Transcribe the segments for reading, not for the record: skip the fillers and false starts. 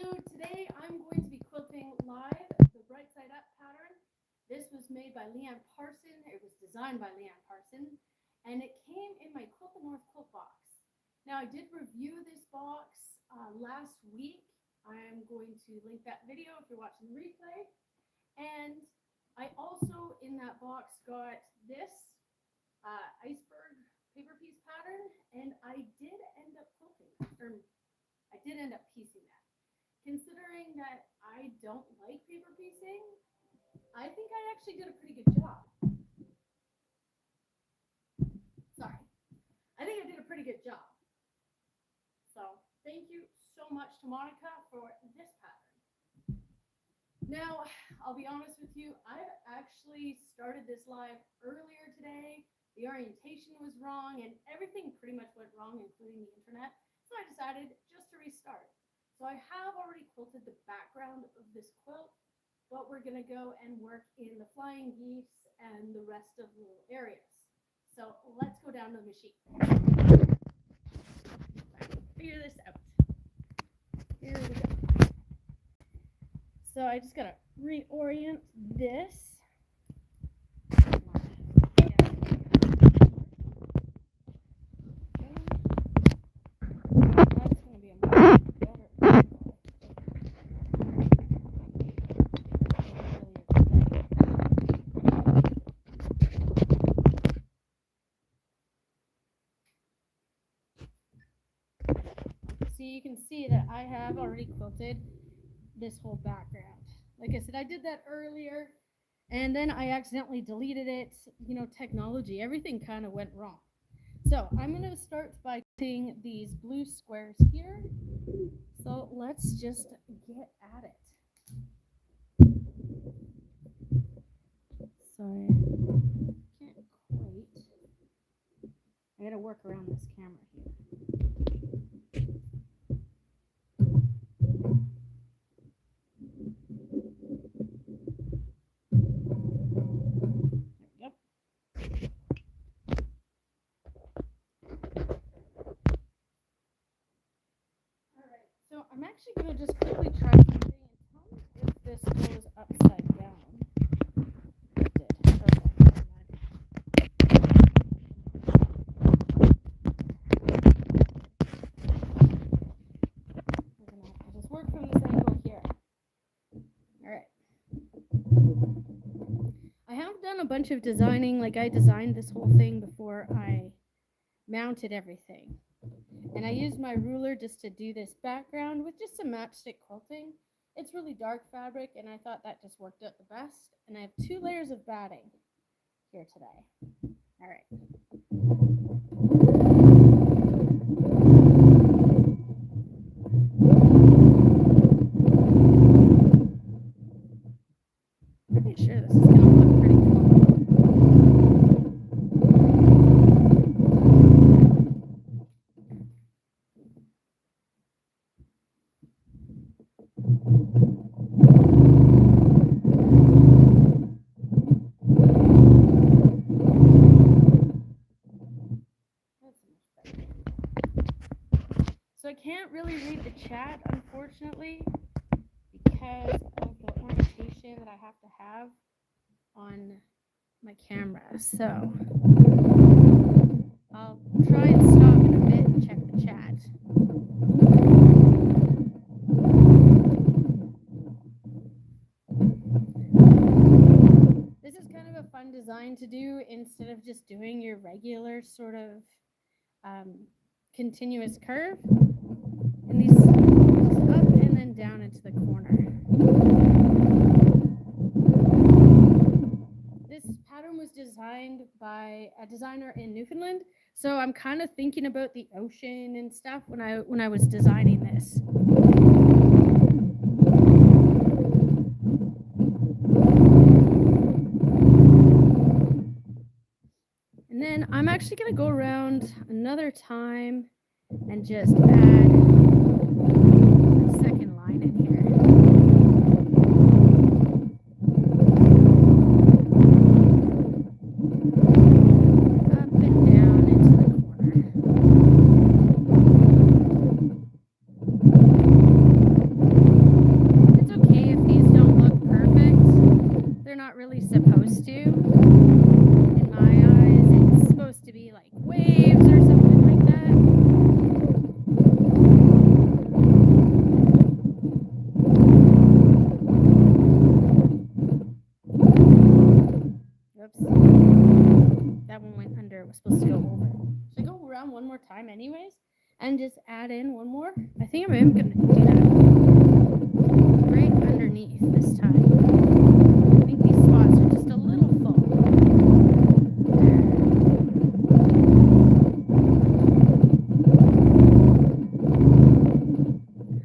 So today I'm going to be quilting live the Bright Side Up pattern. This was made by Leanne Parson. It was designed by Leanne Parson, and it came in my Quilt the North quilt box. Now I did review this box last week. I'm going to link that video if you're watching the replay. And I also in that box got this iceberg paper piece pattern, and I did end up quilting, or I did end up piecing that. Considering that I don't like paper piecing, I think I actually did a pretty good job. Sorry. I think I did a pretty good job. So thank you so much to Monica for this pattern. Now, I'll be honest with you, I've actually started this live earlier today. The orientation was wrong and everything pretty much went wrong, including the internet. So I decided just to restart. So I have already quilted the background of this quilt, but we're going to go and work in the flying geese and the rest of the little areas. So let's go down to the machine. Figure this out. Here we go. So I just got to reorient this. So you can see that I have already quilted this whole background. Like I said, I did that earlier, and then I accidentally deleted it. You know, technology, everything kind of went wrong. So I'm going to start by quilting these blue squares here. So let's just get at it. Sorry, can't quite. I got to work around this camera here. So I'm actually going to just quickly try something and tell me if this goes upside down. It did. Okay. We're going to have to just work from this angle here. Alright. I have done a bunch of designing, like I designed this whole thing before I mounted everything. And I used my ruler just to do this background with just some matchstick quilting. It's really dark fabric, and I thought that just worked out the best. And I have 2 layers of batting here today. All right. Pretty sure this is going to look pretty cool. So I can't really read the chat, unfortunately, because of the orientation that I have to have on my camera. So I'll try and stop in a bit and check the chat. This is kind of a fun design to do instead of just doing your regular sort of continuous curve. And these up and then down into the corner. This pattern was designed by a designer in Newfoundland, so I'm kind of thinking about the ocean and stuff when I was designing this. And then I'm actually going to go around another time and just add a second line in here. Up and down into the corner. time anyways, and just add in one more. I think I'm going to do that right underneath this time. I think these spots are just a little full.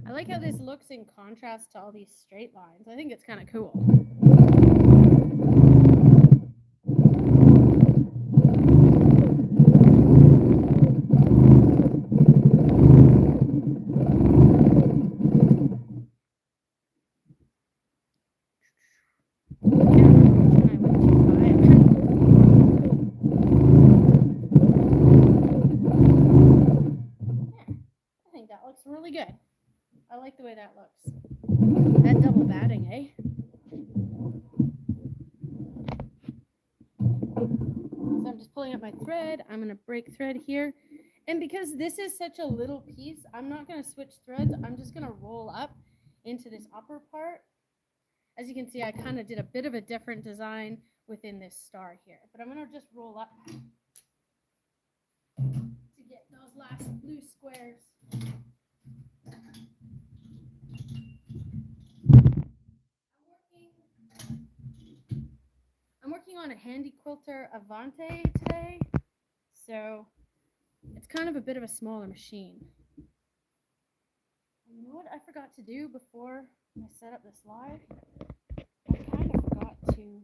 I like how this looks in contrast to all these straight lines. I think it's kind of cool. That looks really good. I like the way that looks. That double batting, eh? So I'm just pulling up my thread. I'm going to break thread here. And because this is such a little piece, I'm not going to switch threads. I'm just going to roll up into this upper part. As you can see, I kind of did a bit of a different design within this star here. But I'm going to just roll up to get those last blue squares. I'm working on a Handy Quilter Avante today, so it's kind of a bit of a smaller machine. And you know what I forgot to do before I set up this live? I kind of forgot to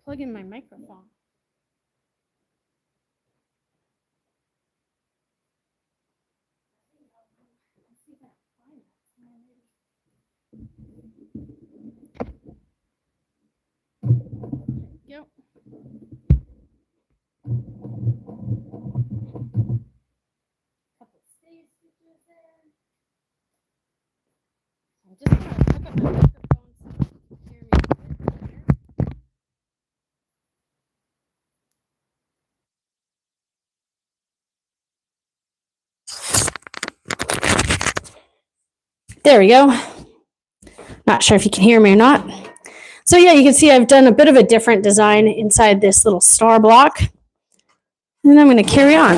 plug in my microphone. Let's see if I can find that. Yep. Couple save stitches there. I'm just gonna hook up my microphone so you can hear me a bit better. There we go. Not sure if you can hear me or not. So yeah, you can see I've done a bit of a different design inside this little star block. And I'm going to carry on.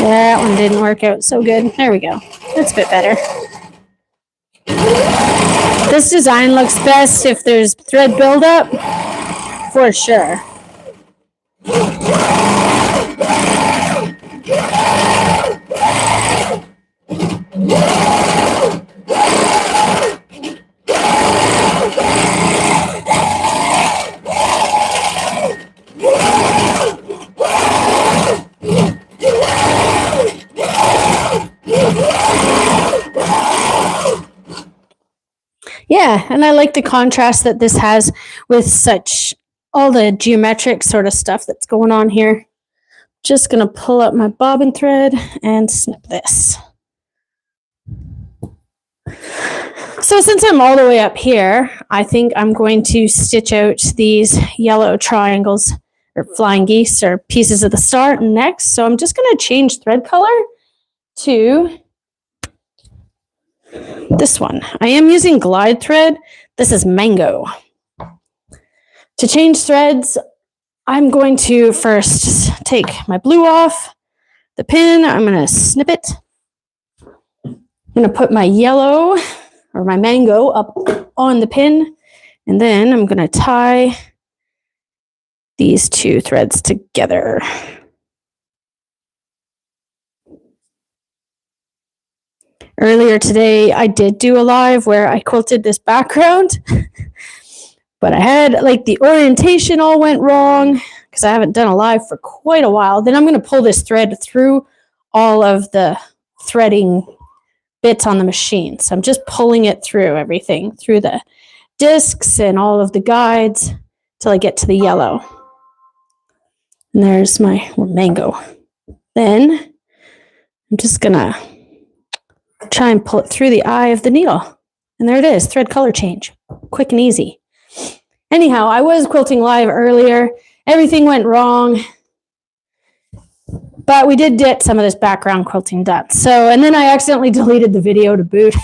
That one didn't work out so good. There we go. That's a bit better. This design looks best if there's thread buildup, for sure. Yeah, and I like the contrast that this has with all the geometric sort of stuff that's going on here. Just going to pull up my bobbin thread and snip this. So since I'm all the way up here, I think I'm going to stitch out these yellow triangles or flying geese or pieces of the star next. So I'm just going to change thread color to this one. I am using glide thread. This is mango. To change threads, I'm going to first take my blue off the pin. I'm going to snip it. I'm going to put my yellow or my mango up on the pin, and then I'm going to tie these two threads together. Earlier today, I did do a live where I quilted this background, but I had the orientation all went wrong because I haven't done a live for quite a while. Then I'm going to pull this thread through all of the threading bits on the machine. So I'm just pulling it through everything, through the discs and all of the guides till I get to the yellow. And there's my mango. Then I'm just gonna try and pull it through the eye of the needle. And there it is, thread color change. Quick and easy. Anyhow, I was quilting live earlier. Everything went wrong. But we did get some of this background quilting done. So, and then I accidentally deleted the video to boot.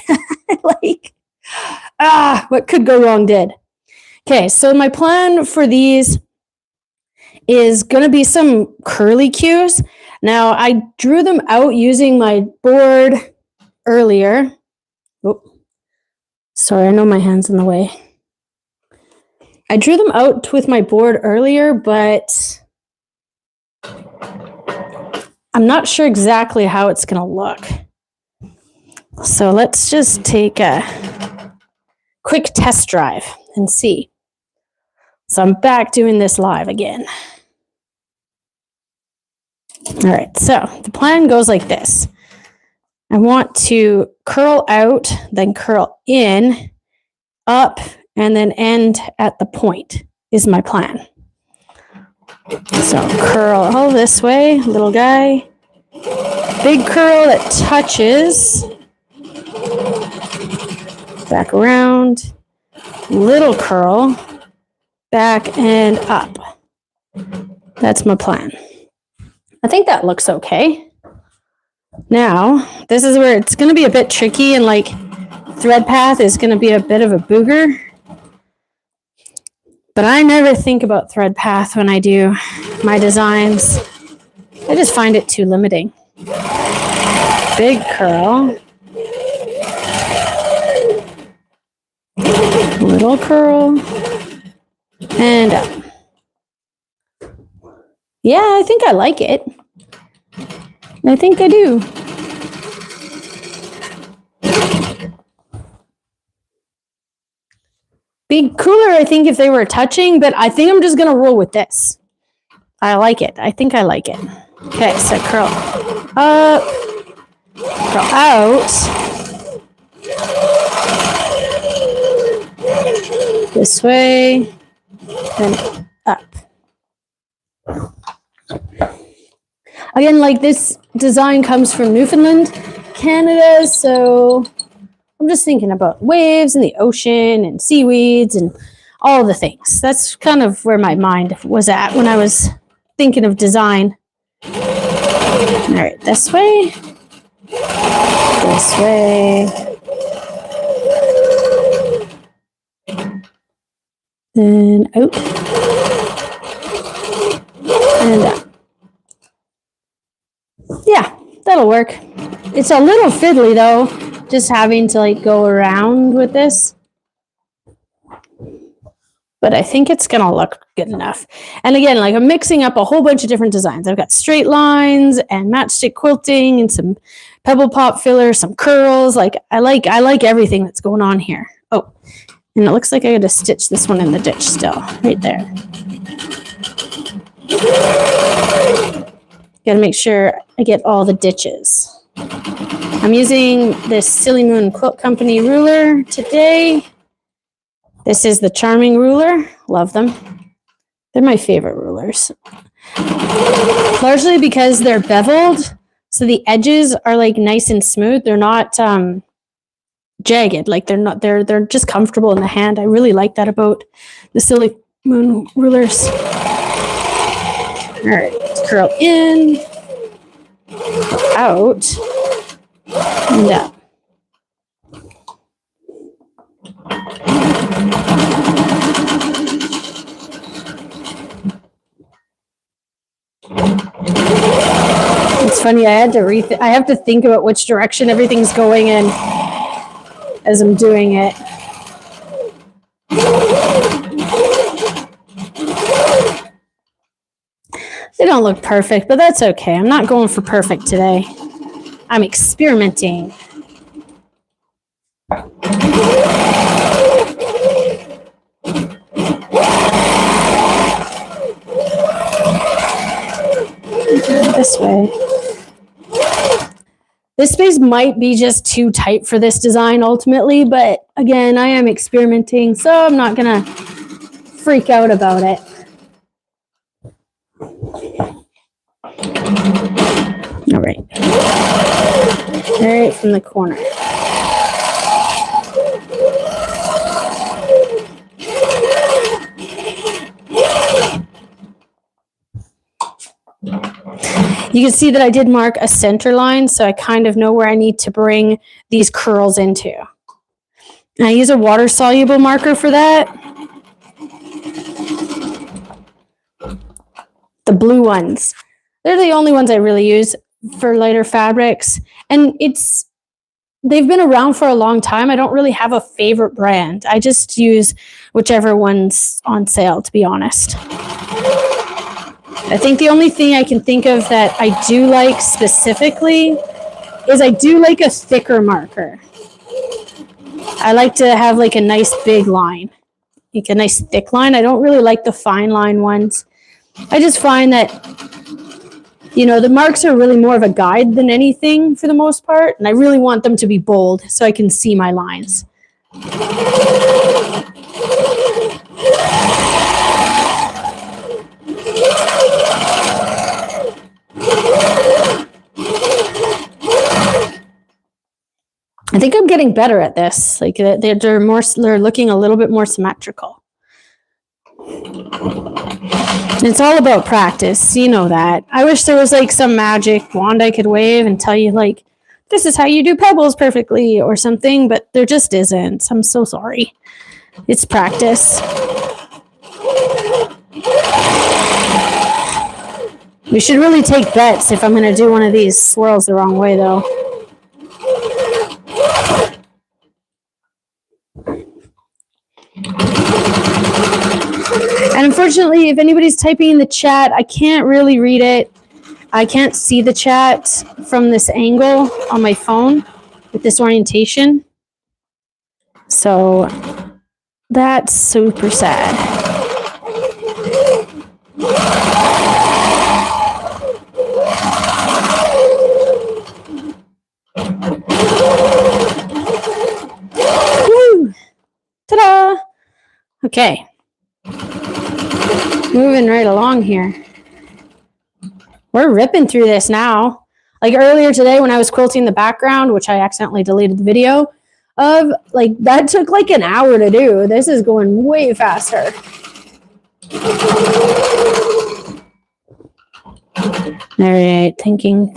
What could go wrong did. Okay, so my plan for these is going to be some curly cues. Now, I drew them out using my board earlier. Oh, sorry, I know my hand's in the way. I drew them out with my board earlier, but I'm not sure exactly how it's going to look. So let's just take a quick test drive and see. So I'm back doing this live again. All right, so the plan goes like this. I want to curl out, then curl in, up, and then end at the point is my plan. So curl all this way, little guy. Big curl that touches. Back around. Little curl. Back and up. That's my plan. I think that looks okay. Now, this is where it's going to be a bit tricky, and like thread path is going to be a bit of a booger. But I never think about thread path when I do my designs. I just find it too limiting. Big curl. Little curl. And up. Yeah, I think I like it. I think I do. Be cooler, I think, if they were touching, but I think I'm just going to roll with this. I like it. I think I like it. Okay, so curl up, curl out. This way, then up. Again, like this design comes from Newfoundland, Canada, so I'm just thinking about waves and the ocean and seaweeds and all the things. That's kind of where my mind was at when I was thinking of design. All right, this way. This way. Then out. And up. Yeah, that'll work. It's a little fiddly though, just having to like go around with this. But I think it's gonna look good enough. And again, like I'm mixing up a whole bunch of different designs. I've got straight lines and matchstick quilting and some pebble pop filler, some curls. Like I like everything that's going on here. Oh, and it looks like I gotta stitch this one in the ditch still, right there. Gotta make sure I get all the ditches. I'm using this Silly Moon Quilt Company ruler today. This is the Charming ruler. Love them. They're my favorite rulers. Largely because they're beveled, so the edges are like nice and smooth. They're not jagged. Like they're just comfortable in the hand. I really like that about the Silly Moon rulers. All right, curl in, out, and up. It's funny, I have to think about which direction everything's going in as I'm doing it. They don't look perfect, but that's okay. I'm not going for perfect today. I'm experimenting. This way. This space might be just too tight for this design ultimately, but again, I am experimenting, so I'm not gonna freak out about it. All right. Right from the corner. You can see that I did mark a center line, so I kind of know where I need to bring these curls into. And I use a water-soluble marker for that. The blue ones. They're the only ones I really use for lighter fabrics. And they've been around for a long time. I don't really have a favorite brand. I just use whichever one's on sale, to be honest. I think the only thing I can think of that I do like specifically is I do like a thicker marker. I like to have like a nice big line, like a nice thick line. I don't really like the fine line ones. I just find that, you know, the marks are really more of a guide than anything for the most part, and I really want them to be bold so I can see my lines. I think I'm getting better at this. Like they're looking a little bit more symmetrical. It's all about practice, you know that. I wish there was like some magic wand I could wave and tell you like, this is how you do pebbles perfectly or something, but there just isn't. I'm so sorry. It's practice. We should really take bets if I'm going to do one of these swirls the wrong way though. And unfortunately, if anybody's typing in the chat, I can't really read it. I can't see the chat from this angle on my phone with this orientation. So that's super sad. Woo! Ta-da! Okay. Moving right along here. We're ripping through this now. Like earlier today when I was quilting the background, which I accidentally deleted the video of, like that took like an hour to do. This is going way faster. All right, thinking.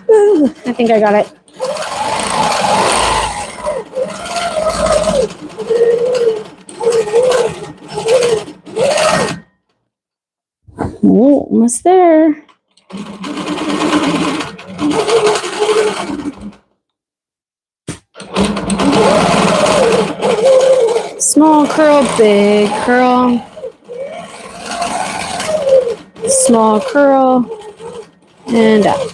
Ooh, I think I got it. Oh, almost there. Small curl, big curl. Small curl, and up.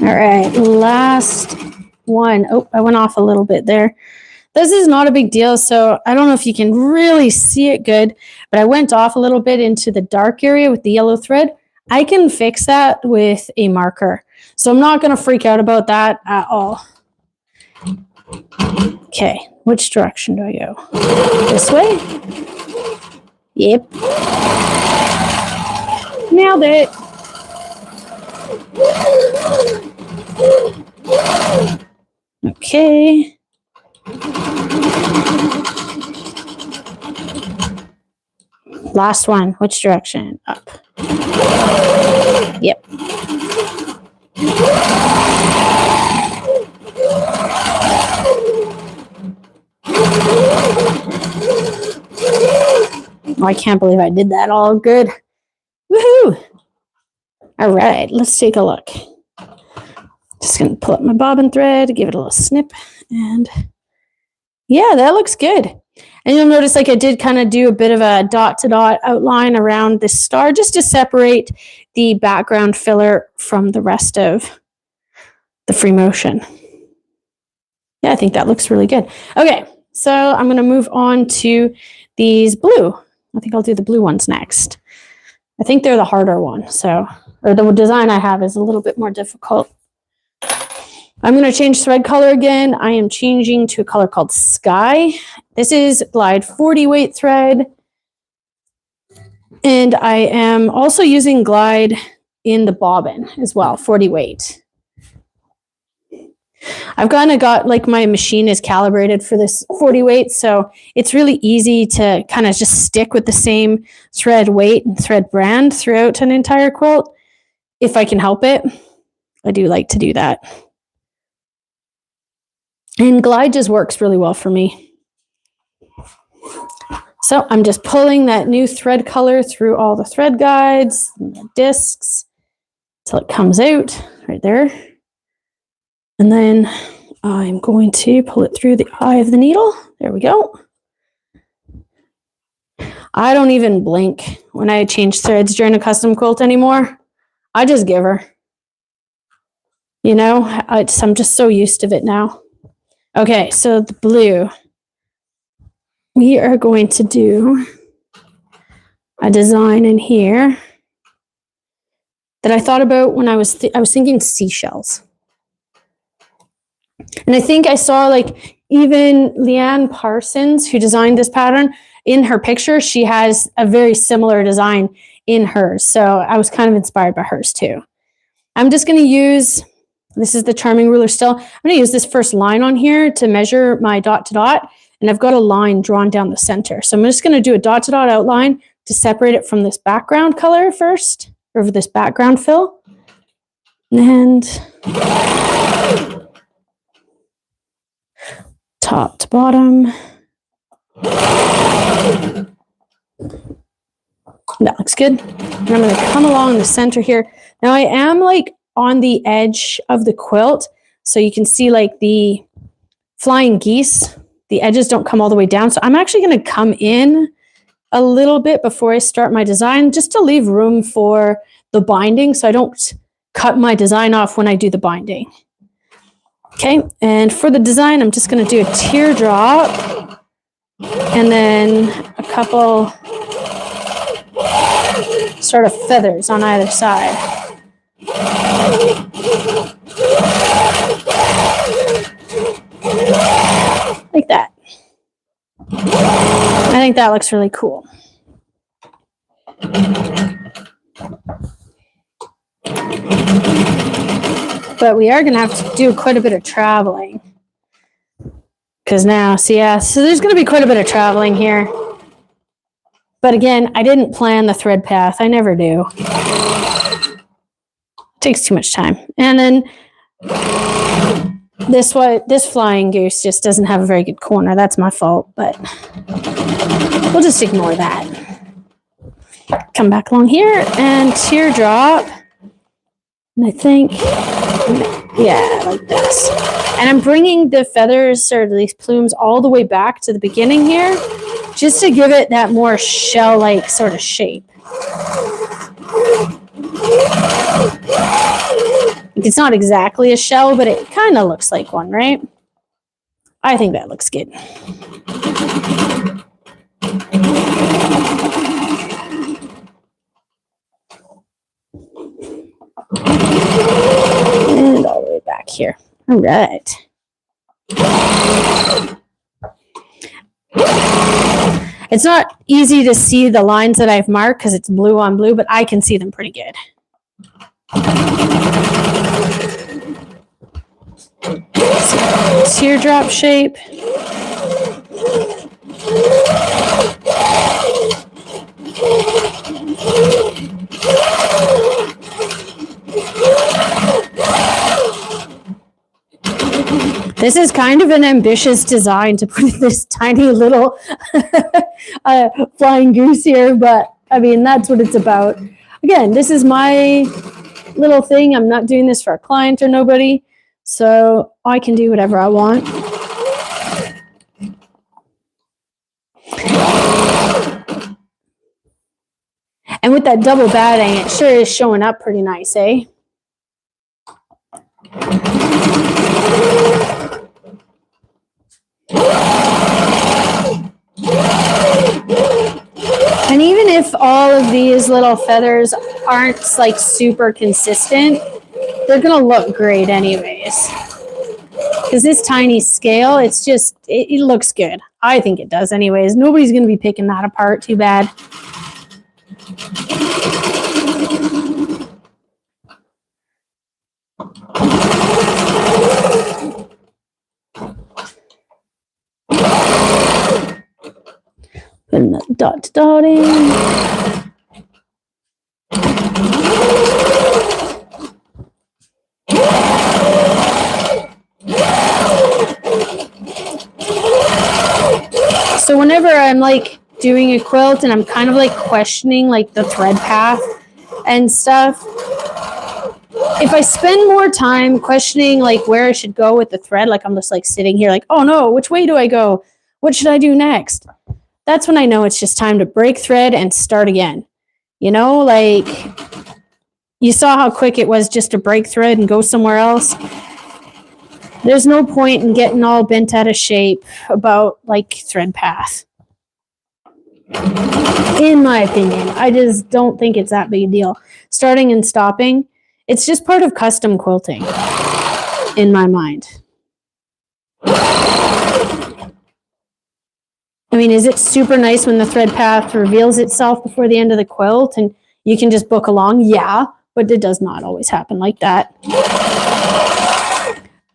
All right, last one. Oh, I went off a little bit there. This is not a big deal, so I don't know if you can really see it good, but I went off a little bit into the dark area with the yellow thread. I can fix that with a marker, so I'm not going to freak out about that at all. Okay, which direction do I go? This way? Yep. Nailed it. Okay. Last one. Which direction? Up. Yep. Oh, I can't believe I did that all good. Woohoo! All right, let's take a look. Just going to pull up my bobbin thread, give it a little snip, and yeah, that looks good. And you'll notice like I did kind of do a bit of a dot-to-dot outline around this star just to separate the background filler from the rest of the free motion. Yeah, I think that looks really good. Okay, so I'm going to move on to these blue. I think I'll do the blue ones next. I think they're the harder one. So, or the design I have is a little bit more difficult. I'm going to change thread color again. I am changing to a color called Sky. This is Glide 40 weight thread. And I am also using Glide in the bobbin as well, 40 weight. I've kind of got, like, my machine is calibrated for this 40 weight, so it's really easy to kind of just stick with the same thread weight and thread brand throughout an entire quilt. If I can help it, I do like to do that. And Glide just works really well for me. So I'm just pulling that new thread color through all the thread guides and the discs till it comes out right there. And then I'm going to pull it through the eye of the needle. There we go. I don't even blink when I change threads during a custom quilt anymore. I just give her. You know, I'm just so used to it now. Okay, so the blue. We are going to do a design in here that I thought about when I was thinking seashells. And I think I saw, like, even Leanne Parsons, who designed this pattern, in her picture, she has a very similar design in hers. So I was kind of inspired by hers too. I'm just going to use, this is the Charming ruler still. I'm going to use this first line on here to measure my dot to dot. And I've got a line drawn down the center. So I'm just going to do a dot to dot outline to separate it from this background color first, or this background fill. And top to bottom. That looks good. And I'm going to come along the center here. Now I am, like, on the edge of the quilt, so you can see, like, the flying geese. The edges don't come all the way down. So I'm actually going to come in a little bit before I start my design, just to leave room for the binding so I don't cut my design off when I do the binding. Okay, and for the design, I'm just going to do a teardrop and then a couple sort of feathers on either side. Like that. I think that looks really cool. But we are going to have to do quite a bit of traveling. Because now, so there's going to be quite a bit of traveling here. But again, I didn't plan the thread path. I never do. It takes too much time. And then this flying goose just doesn't have a very good corner. That's my fault, but we'll just ignore that. Come back along here and teardrop. And I think, yeah, like this. And I'm bringing the feathers or these plumes all the way back to the beginning here, just to give it that more shell-like sort of shape. It's not exactly a shell, but it kind of looks like one, right? I think that looks good. And all the way back here. All right. It's not easy to see the lines that I've marked because it's blue on blue, but I can see them pretty good. Teardrop shape. This is kind of an ambitious design to put this tiny little flying goose here, but I mean, that's what it's about. Again, this is my little thing. I'm not doing this for a client or nobody, so I can do whatever I want. And with that double batting, it sure is showing up pretty nice, eh? And even if all of these little feathers aren't like super consistent, they're gonna look great anyways. Because this tiny scale, it's just, it looks good. I think it does anyways. Nobody's gonna be picking that apart too bad. Putting the dot in. So whenever I'm like doing a quilt and I'm kind of like questioning like the thread path and stuff, if I spend more time questioning like where I should go with the thread, like I'm just like sitting here like, oh no, which way do I go? What should I do next? That's when I know it's just time to break thread and start again. You know, like you saw how quick it was just to break thread and go somewhere else. There's no point in getting all bent out of shape about like thread path. In my opinion, I just don't think it's that big a deal. Starting and stopping, it's just part of custom quilting in my mind. I mean, is it super nice when the thread path reveals itself before the end of the quilt and you can just book along? Yeah, but it does not always happen like that.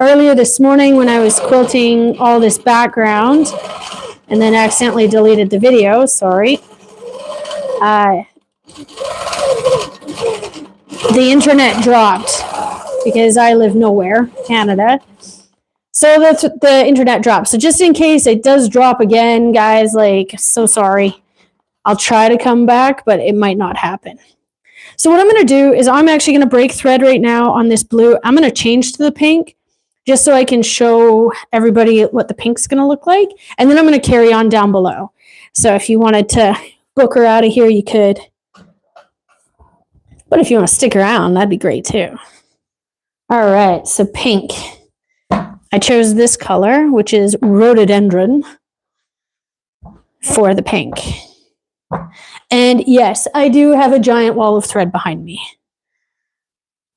Earlier this morning when I was quilting all this background and then accidentally deleted the video, sorry. The internet dropped because I live nowhere, Canada. So the internet dropped. So just in case it does drop again, guys, like, so sorry. I'll try to come back, but it might not happen. So what I'm going to do is I'm actually going to break thread right now on this blue. I'm going to change to the pink just so I can show everybody what the pink's going to look like. And then I'm going to carry on down below. So if you wanted to book her out of here, you could. But if you want to stick around, that'd be great too. All right, so pink. I chose this color, which is rhododendron, for the pink. And yes, I do have a giant wall of thread behind me.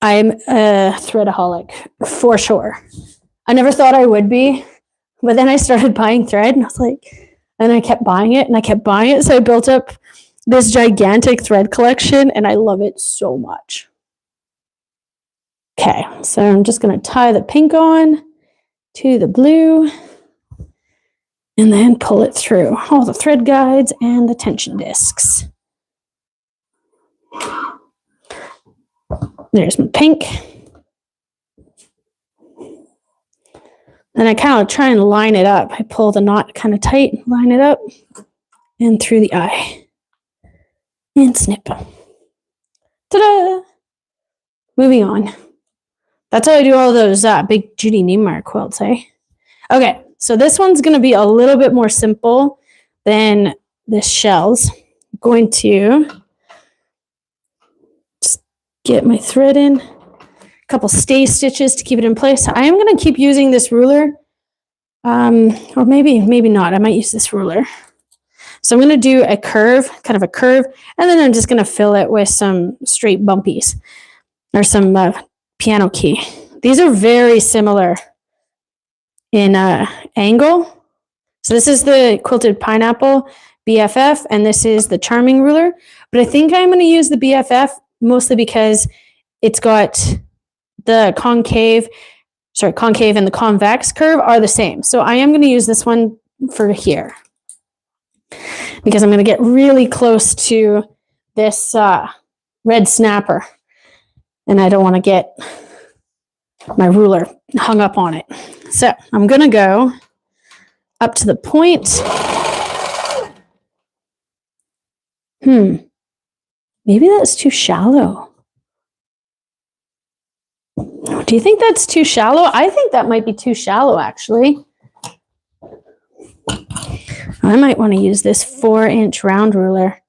I'm a threadaholic, for sure. I never thought I would be, but then I started buying thread, and I was like, and I kept buying it, and I kept buying it, so I built up this gigantic thread collection, and I love it so much. Okay, so I'm just going to tie the pink on to the blue and then pull it through all the thread guides and the tension discs. There's my pink. Then I kind of try and line it up. I pull the knot kind of tight, line it up, and through the eye. And snip. Ta-da! Moving on. That's how I do all those big Judy Niemeyer quilts, eh? Okay, so this one's going to be a little bit more simple than the shells. I'm going to just get my thread in. A couple stay stitches to keep it in place. I am going to keep using this ruler. Or maybe not. I might use this ruler. So I'm going to do a curve, kind of a curve, and then I'm just going to fill it with some straight bumpies or some piano key. These are very similar in angle. So this is the Quilted Pineapple BFF, and this is the Charming ruler. But I think I'm going to use the BFF mostly because it's got the concave and the convex curve are the same. So I am going to use this one for here because I'm going to get really close to this red snapper, and I don't want to get my ruler hung up on it. So I'm going to go up to the point. Maybe that's too shallow. Do you think that's too shallow? I think that might be too shallow, actually. I might want to use this 4-inch round ruler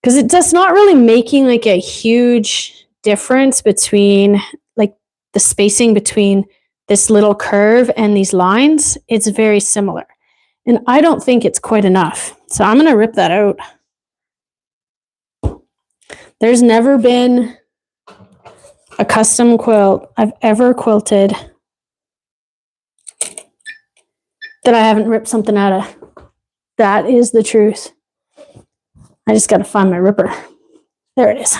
because it does not really making like a huge difference between like the spacing between this little curve and these lines. It's very similar, and I don't think it's quite enough. So I'm going to rip that out. There's never been a custom quilt I've ever quilted that I haven't ripped something out of. That is the truth. I just got to find my ripper. There it is.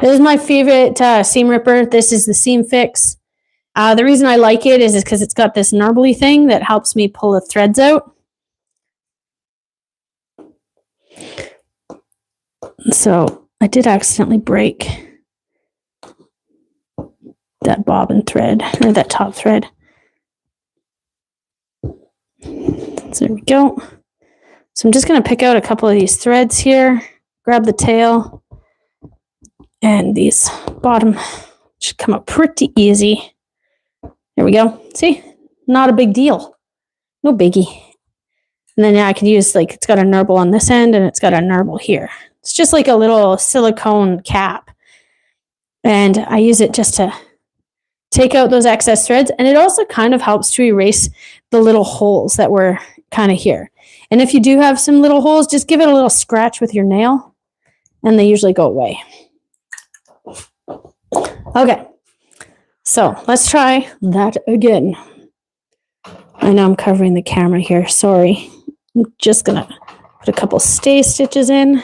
This is my favorite seam ripper. This is the Seam Fix. The reason I like it is because it's got this knarbly thing that helps me pull the threads out. So I did accidentally break that bobbin thread, or that top thread. So there we go. So I'm just going to pick out a couple of these threads here, grab the tail, and these bottom should come up pretty easy. There we go. See? Not a big deal. No biggie. And then I can use, like, it's got a nurble on this end and it's got a nurble here. It's just like a little silicone cap. And I use it just to take out those excess threads. And it also kind of helps to erase the little holes that were kind of here. And if you do have some little holes, just give it a little scratch with your nail and they usually go away. Okay, so let's try that again. I know I'm covering the camera here, sorry. I'm just gonna put a couple stay stitches in.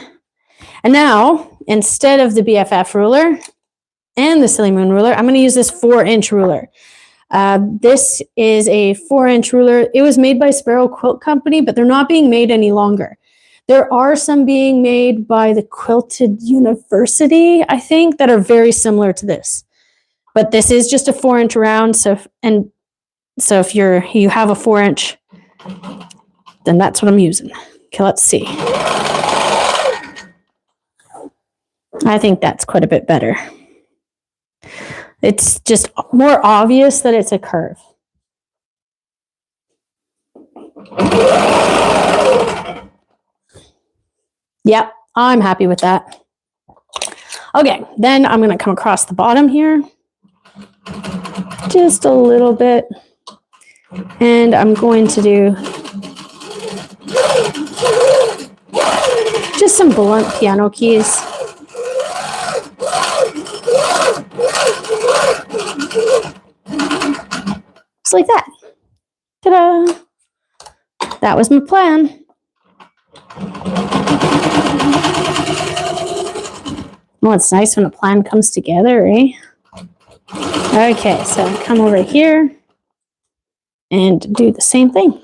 And now, instead of the BFF ruler and the Silly Moon ruler, I'm gonna use this 4-inch ruler. This is a 4-inch ruler. It was made by Sparrow Quilt Company, but they're not being made any longer. There are some being made by the Quilted University, I think, that are very similar to this. But this is just a 4-inch round, so if you have a 4-inch, then that's what I'm using. Okay, let's see. I think that's quite a bit better. It's just more obvious that it's a curve. Yep, I'm happy with that. Okay, then I'm going to come across the bottom here. Just a little bit. And I'm going to do just some blunt piano keys. Just like that. Ta-da! That was my plan. Oh, it's nice when a plan comes together, eh? Okay, so come over here and do the same thing.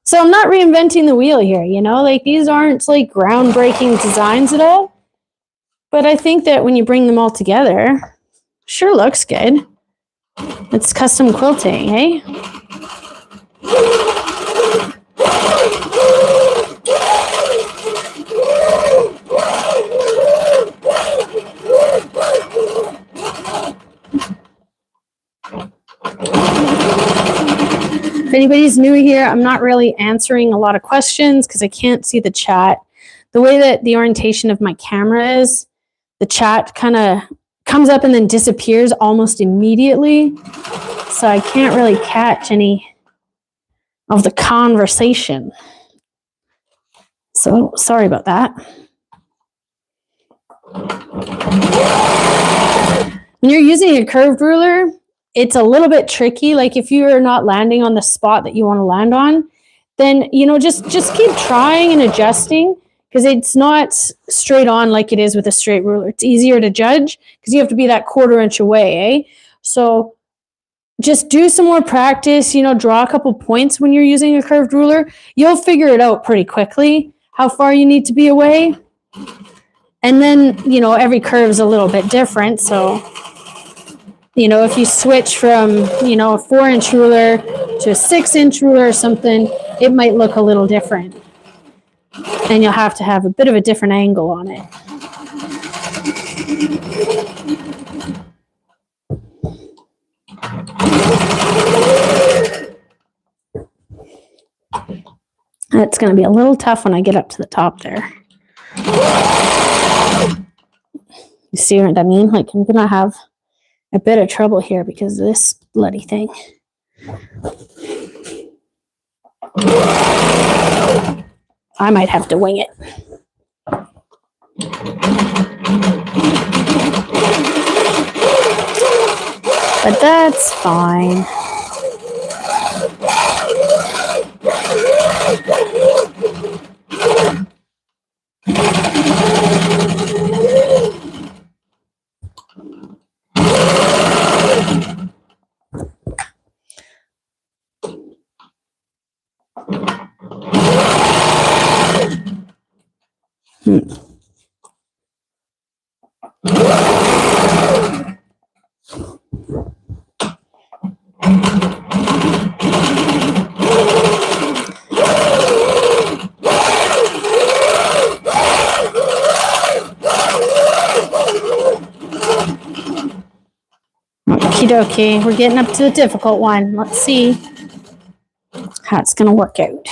So I'm not reinventing the wheel here, you know, like these aren't like groundbreaking designs at all. But I think that when you bring them all together, sure looks good. It's custom quilting, eh? If anybody's new here, I'm not really answering a lot of questions because I can't see the chat. The way that the orientation of my camera is, the chat kind of comes up and then disappears almost immediately. So I can't really catch any of the conversation. So sorry about that. When you're using a curved ruler, it's a little bit tricky. Like if you're not landing on the spot that you want to land on, then, you know, just keep trying and adjusting because it's not straight on like it is with a straight ruler. It's easier to judge because you have to be that 1/4 inch away, eh? So just do some more practice, you know, draw a couple points when you're using a curved ruler. You'll figure it out pretty quickly, how far you need to be away. And then, you know, every curve is a little bit different. So, you know, if you switch from, you know, a 4-inch ruler to a 6-inch ruler or something, it might look a little different. And you'll have to have a bit of a different angle on it. It's going to be a little tough when I get up to the top there. You see what I mean? Like I'm going to have a bit of trouble here because of this bloody thing. I might have to wing it. But that's fine. Okie dokie, we're getting up to the difficult one. Let's see how it's going to work out.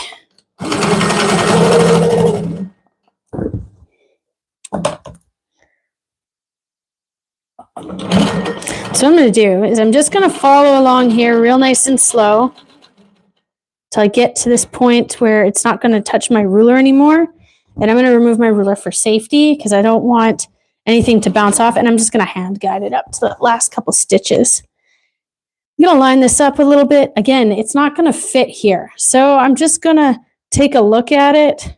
So what I'm going to do is I'm just going to follow along here real nice and slow till I get to this point where it's not going to touch my ruler anymore. And I'm going to remove my ruler for safety because I don't want anything to bounce off. And I'm just going to hand guide it up to the last couple stitches. I'm going to line this up a little bit. Again, it's not going to fit here. So I'm just going to take a look at it,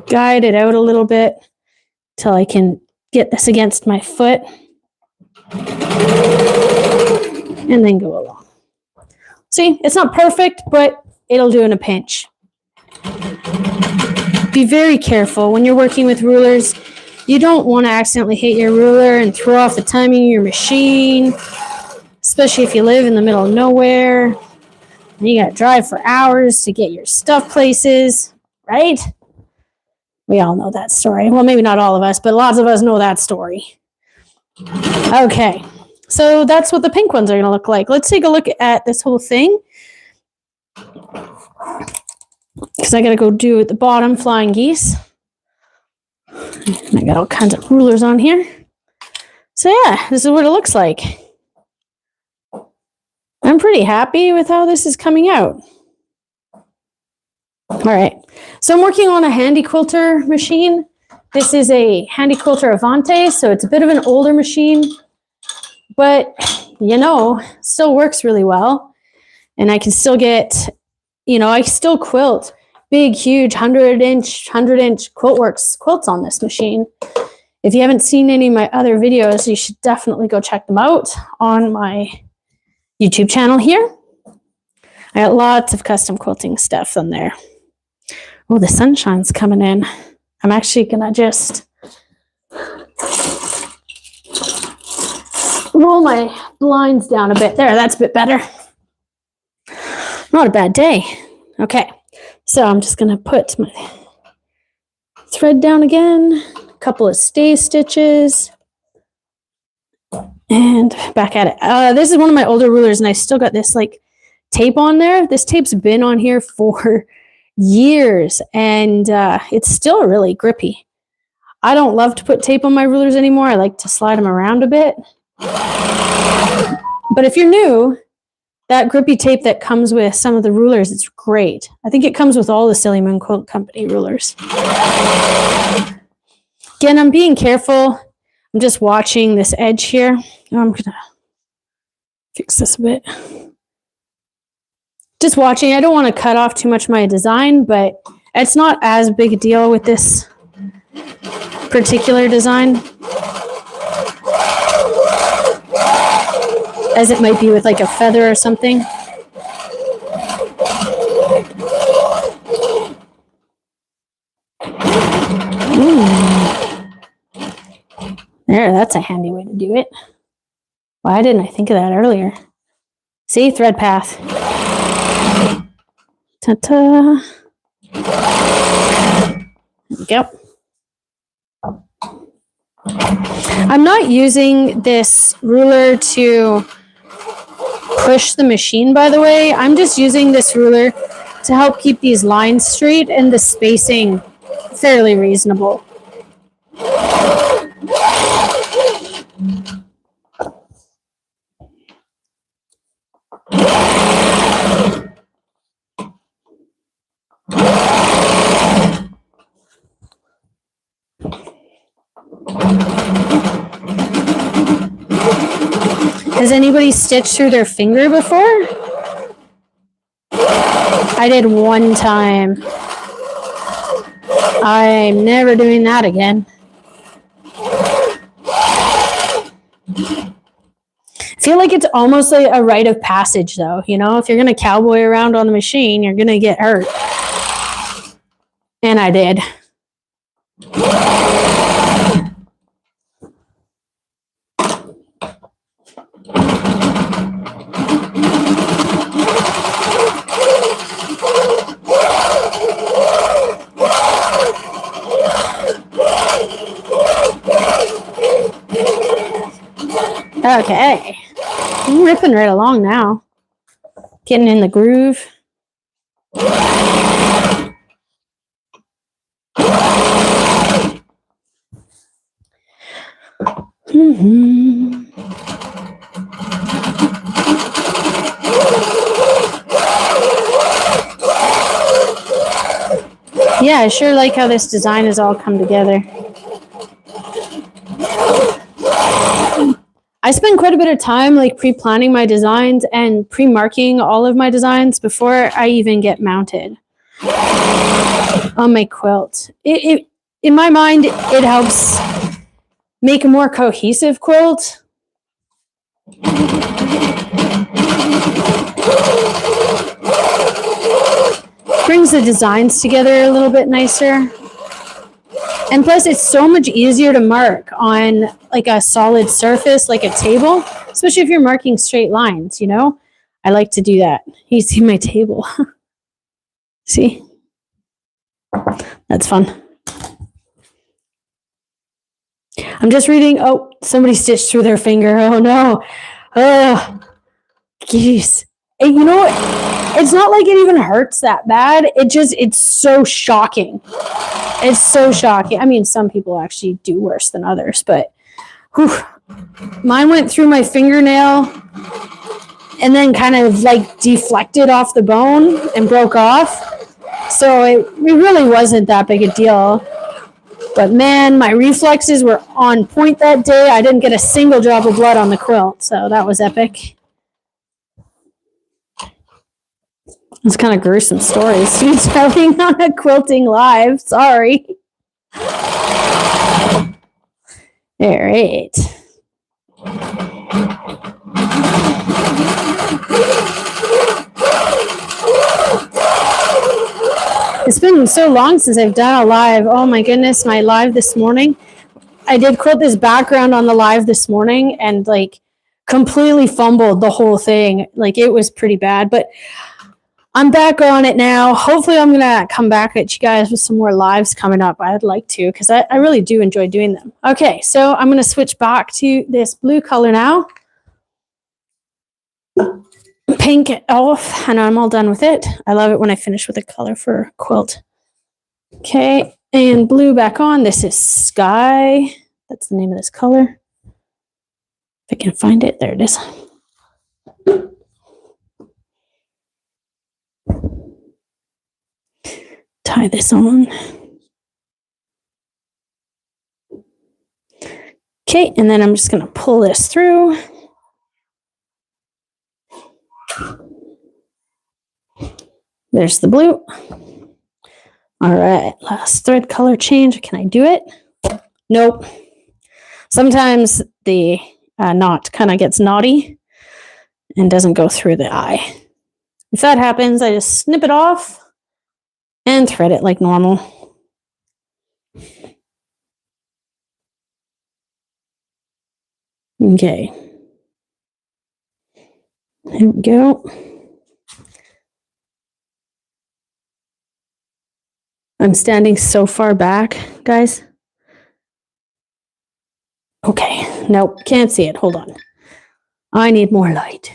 guide it out a little bit till I can get this against my foot and then go along. See, it's not perfect, but it'll do in a pinch. Be very careful when you're working with rulers. You don't want to accidentally hit your ruler and throw off the timing of your machine, especially if you live in the middle of nowhere and you got to drive for hours to get your stuff places, right? We all know that story. Well, maybe not all of us, but lots of us know that story. Okay, so that's what the pink ones are going to look like. Let's take a look at this whole thing. Because I got to go do at the bottom flying geese. And I got all kinds of rulers on here. So yeah, this is what it looks like. I'm pretty happy with how this is coming out. All right, so I'm working on a Handy Quilter machine. This is a Handy Quilter Avante, so it's a bit of an older machine, but you know, still works really well. And I can still get, you know, I still quilt big, huge 100-inch Quiltworks quilts on this machine. If you haven't seen any of my other videos, you should definitely go check them out on my YouTube channel here. I got lots of custom quilting stuff on there. Oh, the sunshine's coming in. I'm actually gonna just roll my blinds down a bit. There, that's a bit better. Not a bad day. Okay, so I'm just gonna put my thread down again, a couple of stay stitches, and back at it. This is one of my older rulers, and I still got this like tape on there. This tape's been on here for years, and it's still really grippy. I don't love to put tape on my rulers anymore. I like to slide them around a bit. But if you're new, that grippy tape that comes with some of the rulers, it's great. I think it comes with all the Silly Moon Quilt Company rulers. Again, I'm being careful. I'm just watching this edge here. I'm gonna fix this a bit. Just watching. I don't want to cut off too much of my design, but it's not as big a deal with this particular design as it might be with like a feather or something. There, that's a handy way to do it. Why didn't I think of that earlier? See, thread path. Ta-ta. There we go. I'm not using this ruler to push the machine, by the way. I'm just using this ruler to help keep these lines straight and the spacing fairly reasonable. Has anybody stitched through their finger before? I did one time. I'm never doing that again. I feel like it's almost like a rite of passage, though. You know, if you're going to cowboy around on the machine, you're going to get hurt. And I did. Okay. I'm ripping right along now. Getting in the groove. Yeah, I sure like how this design has all come together. I spend quite a bit of time like pre-planning my designs and pre-marking all of my designs before I even get mounted on my quilt. It in my mind, it helps make a more cohesive quilt. Brings the designs together a little bit nicer. And plus, it's so much easier to mark on like a solid surface, like a table, especially if you're marking straight lines, you know? I like to do that. You see my table. See? That's fun. I'm just reading. Oh, somebody stitched through their finger. Oh, no. Oh, geese. And you know what? It's not like it even hurts that bad. It's so shocking. It's so shocking. I mean, some people actually do worse than others, but whew, mine went through my fingernail and then kind of like deflected off the bone and broke off. So it really wasn't that big a deal. But man, my reflexes were on point that day. I didn't get a single drop of blood on the quilt, so that was epic. It's kind of gruesome stories. She's telling on a quilting live. Sorry. All right. It's been so long since I've done a live. Oh my goodness, my live this morning. I did quilt this background on the live this morning and like completely fumbled the whole thing. Like it was pretty bad, but I'm back on it now. Hopefully I'm going to come back at you guys with some more lives coming up. I'd like to because I really do enjoy doing them. Okay, so I'm going to switch back to this blue color now. Pink it off, and I'm all done with it. I love it when I finish with a color for a quilt. Okay, and blue back on. This is Sky. That's the name of this color. If I can find it. There it is. Tie this on. Okay, and then I'm just going to pull this through. There's the blue. All right, last thread color change. Can I do it? Nope. Sometimes the knot kind of gets knotty and doesn't go through the eye. If that happens, I just snip it off and thread it like normal. Okay. There we go. I'm standing so far back, guys. Okay, nope, can't see it. Hold on. I need more light.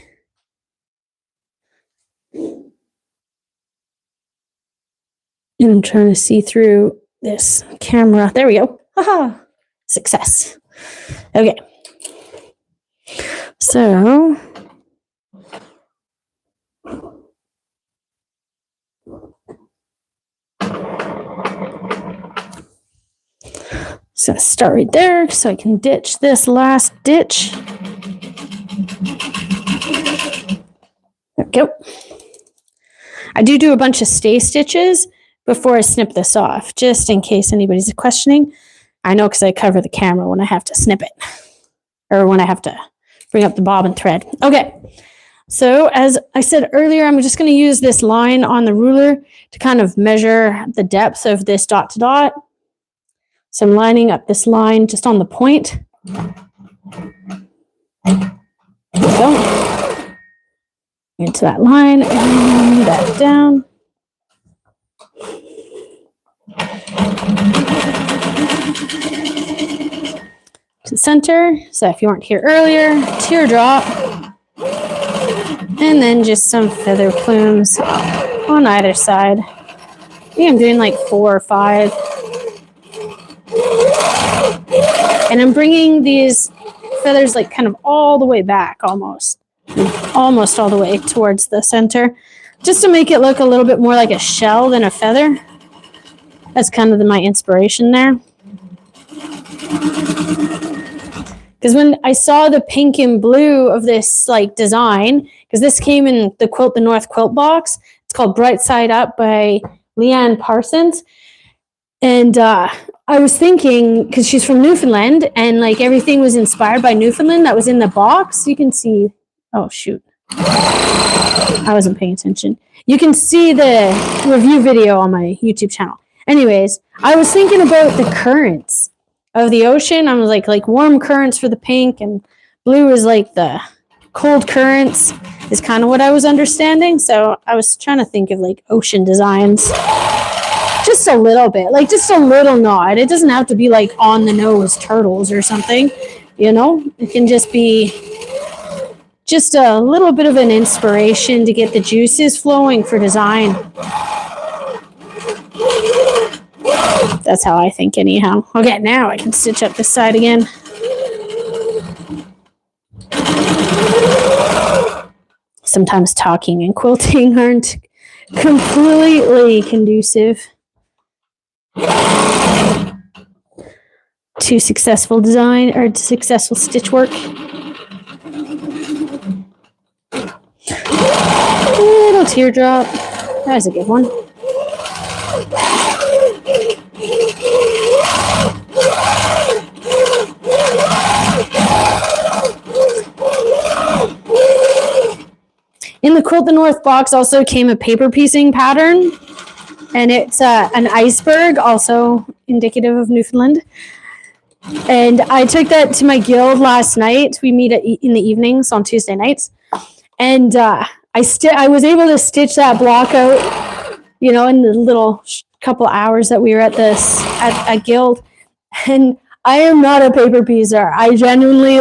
And I'm trying to see through this camera. There we go. Haha. Success. Okay. So start right there so I can ditch this last ditch. go. I do a bunch of stay stitches before I snip this off, just in case anybody's questioning. I know because I cover the camera when I have to snip it, or when I have to bring up the bobbin thread. Okay, so as I said earlier, I'm just going to use this line on the ruler to kind of measure the depth of this dot to dot. So I'm lining up this line just on the point. There we go. Into that line and that down. To the center. So if you weren't here earlier, teardrop. And then just some feather plumes on either side. I think I'm doing like 4 or 5. And I'm bringing these feathers like kind of all the way back, almost all the way towards the center, just to make it look a little bit more like a shell than a feather. That's kind of my inspiration there. Because when I saw the pink and blue of this like design, because this came in the Quilt the North quilt box, it's called Bright Side Up by Leanne Parsons. And I was thinking, because she's from Newfoundland, and like everything was inspired by Newfoundland that was in the box. You can see, oh shoot, I wasn't paying attention. You can see the review video on my YouTube channel. Anyways, I was thinking about the currents of the ocean. I was like warm currents for the pink, and blue is like the cold currents is kind of what I was understanding. So I was trying to think of like ocean designs. Just a little bit, like just a little nod. It doesn't have to be like on the nose turtles or something, you know? It can just be just a little bit of an inspiration to get the juices flowing for design. That's how I think anyhow. Okay, now I can stitch up this side again. Sometimes talking and quilting aren't completely conducive to successful design or to successful stitch work. Little teardrop. That was a good one. In the Quilt the North box also came a paper piecing pattern, and it's an iceberg, also indicative of Newfoundland. And I took that to my guild last night. We meet in the evenings on Tuesday nights. And I was able to stitch that block out, you know, in the little couple hours that we were at guild. And I am not a paper piecer. I genuinely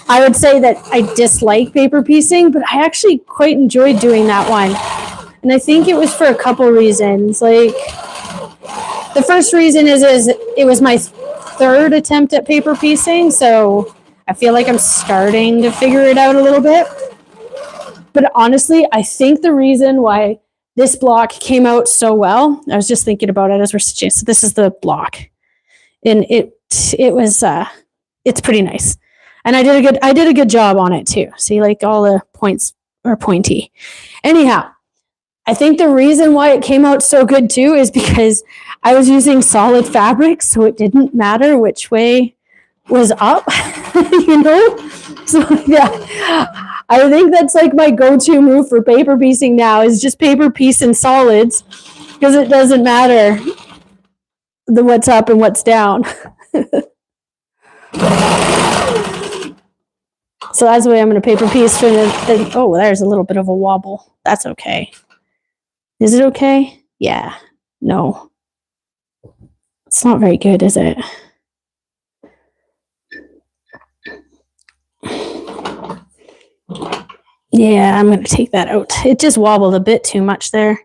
I would say that I dislike paper piecing, but I actually quite enjoyed doing that one. And I think it was for a couple reasons. Like, the first reason is it was my third attempt at paper piecing, so I feel like I'm starting to figure it out a little bit. But honestly, I think the reason why this block came out so well, I was just thinking about it as we're stitching. So this is the block, and it's pretty nice. And I did a good job on it too. See, like all the points are pointy. Anyhow, I think the reason why it came out so good too is because I was using solid fabric, so it didn't matter which way was up, you know? So yeah, I think that's like my go-to move for paper piecing now is just paper piece in solids, because it doesn't matter what's up and what's down. So that's the way I'm going to paper piece for the oh, there's a little bit of a wobble. That's okay. Is it okay? Yeah. No. It's not very good, is it? Yeah, I'm going to take that out. It just wobbled a bit too much there.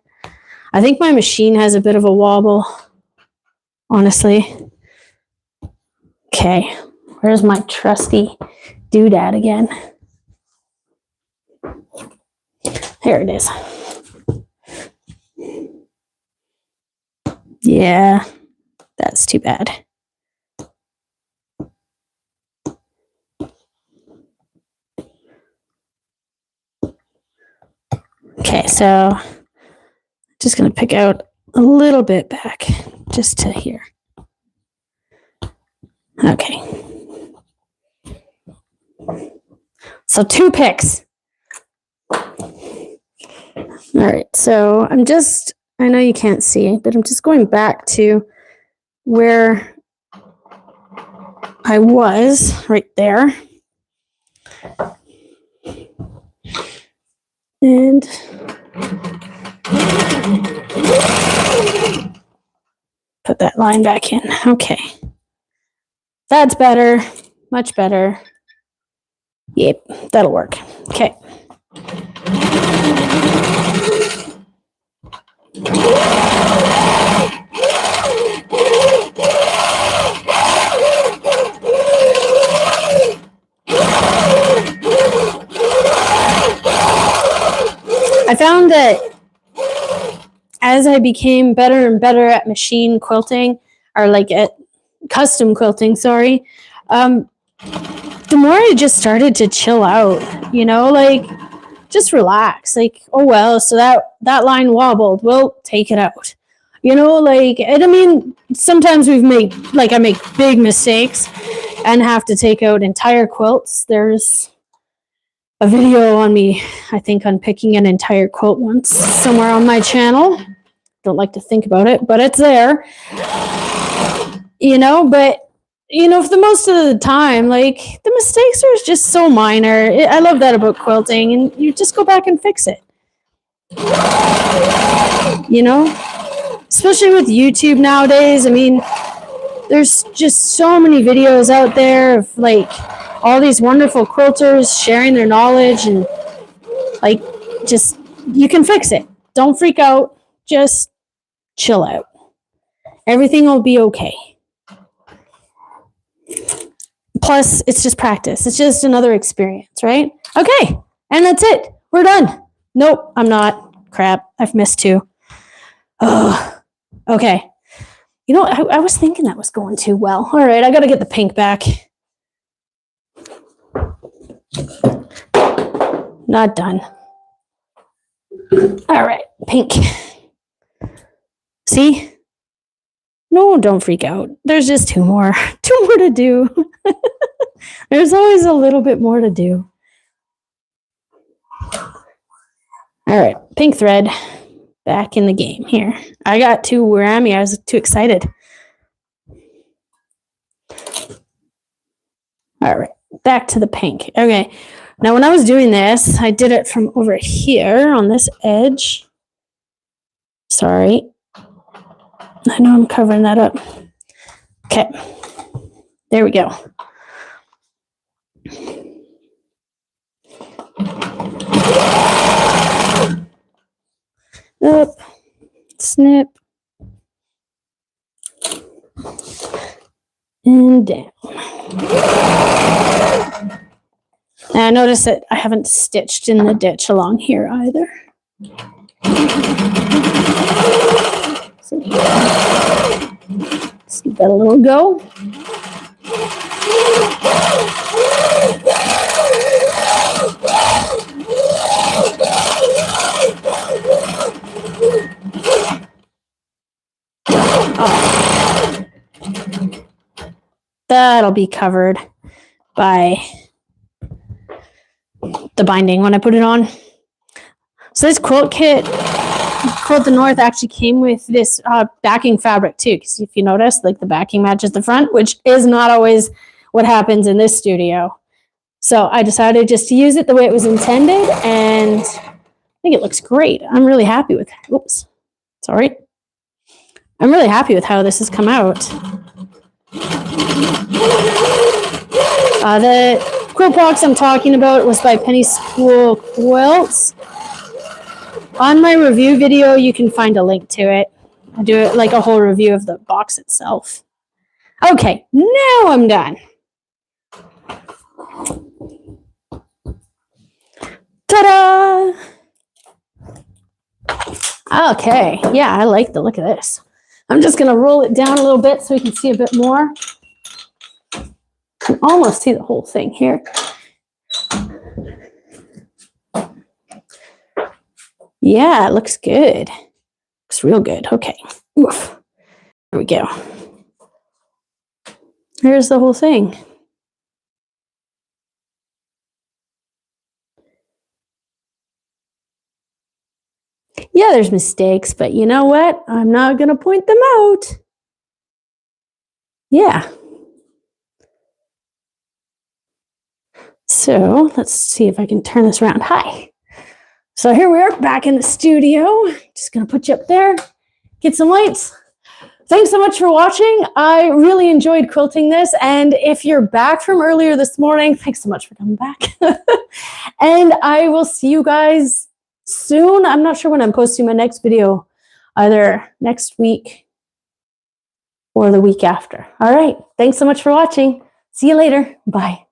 I think my machine has a bit of a wobble, honestly. Okay, where's my trusty doodad again? Here it is. Yeah, that's too bad. Okay, so just going to pick out a little bit back just to here. Okay. So 2 picks. All right, so I know you can't see, but I'm just going back to where I was right there. And put that line back in. Okay. That's better. Much better. Yep, that'll work. Okay. I found that as I became better and better at machine quilting, or like at custom quilting, sorry, the more I just started to chill out, you know, like just relax. Like, oh well, so that line wobbled, we'll take it out. You know, like, and I mean, sometimes I make big mistakes and have to take out entire quilts. There's a video on me, I think, unpicking an entire quilt once somewhere on my channel. Don't like to think about it, but it's there. You know, but you know, for the most of the time, like, the mistakes are just so minor. I love that about quilting, and you just go back and fix it. You know, especially with YouTube nowadays. I mean, there's just so many videos out there of like all these wonderful quilters sharing their knowledge, and like, just, you can fix it. Don't freak out. Just chill out. Everything will be okay. Plus, it's just practice. It's just another experience, right? Okay, and that's it. We're done. Nope, I'm not. Crap, I've missed 2. Oh, okay. You know, I was thinking that was going too well. All right, I got to get the pink back. Not done. All right, pink. See? No, don't freak out. There's just 2 more. 2 more to do. There's always a little bit more to do. All right, pink thread back in the game here. I got too whammy. I was too excited. All right, back to the pink. Okay, now when I was doing this, I did it from over here on this edge. Sorry. I know I'm covering that up. Okay, there we go. Up, snip, and down. And I notice that I haven't stitched in the ditch along here either. So let's give that a little go. Oh. That'll be covered by the binding when I put it on. So this quilt kit, Quilt the North, actually came with this backing fabric too, because if you notice, like, the backing matches the front, which is not always what happens in this studio. So I decided just to use it the way it was intended, and I think it looks great. I'm really happy with it. Oops, sorry. I'm really happy with how this has come out. The quilt box I'm talking about was by Penny School Quilts. On my review video, you can find a link to it. I do it like a whole review of the box itself. Okay, now I'm done. Ta-da! Okay, yeah, I like the look of this. I'm just going to roll it down a little bit so you can see a bit more. You can almost see the whole thing here. Yeah, it looks good. Looks real good. Okay. Oof. There we go. Here's the whole thing. Yeah, there's mistakes, but you know what? I'm not going to point them out. Yeah. So let's see if I can turn this around. Hi. So here we are back in the studio. Just going to put you up there, get some lights. Thanks so much for watching. I really enjoyed quilting this. And if you're back from earlier this morning, thanks so much for coming back. And I will see you guys soon. I'm not sure when I'm posting my next video, either next week or the week after. All right. Thanks so much for watching. See you later. Bye.